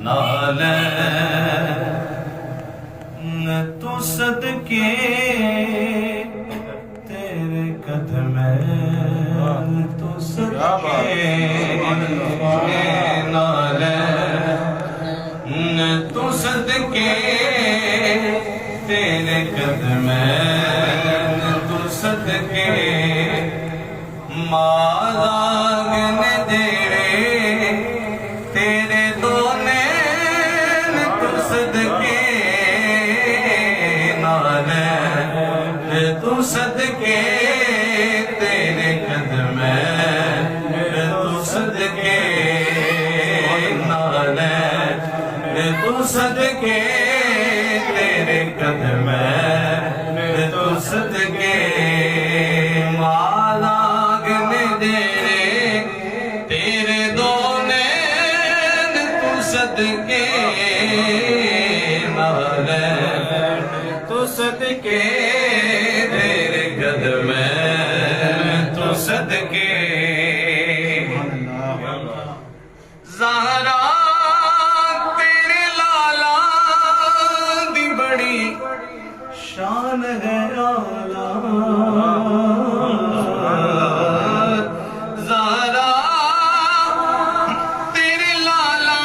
नाले तू सदके तेरे कदम तू सदके नाले तू सदके तेरे कदम तू सदके मालाग ने देड़े तेरे दो नैन तू सदके नाले तू सदके तेरे कदम तू सदके नाले तू सदके तेरे कदम तू सदके मालाग ने देड़े तेरे दो नैन तू सदके नाले तू सदके तेरे कदम तू सदके ज़हरा तेरे लाला दी बड़ी शान है आला ज़हरा तेरे लाला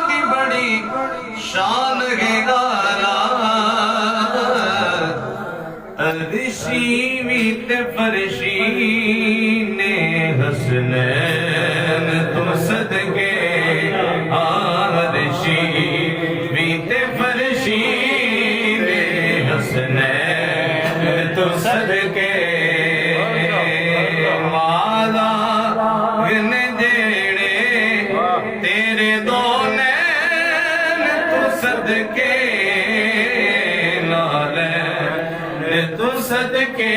दी बड़ी शान है आला अर्शी भी ते फरशी ने हसनैन तुम सदके अर्शी भी ते फरशी ने हसनैन तुम सदके माला ने देड़े तेरे दो नैन तू सदके नाले तू सदके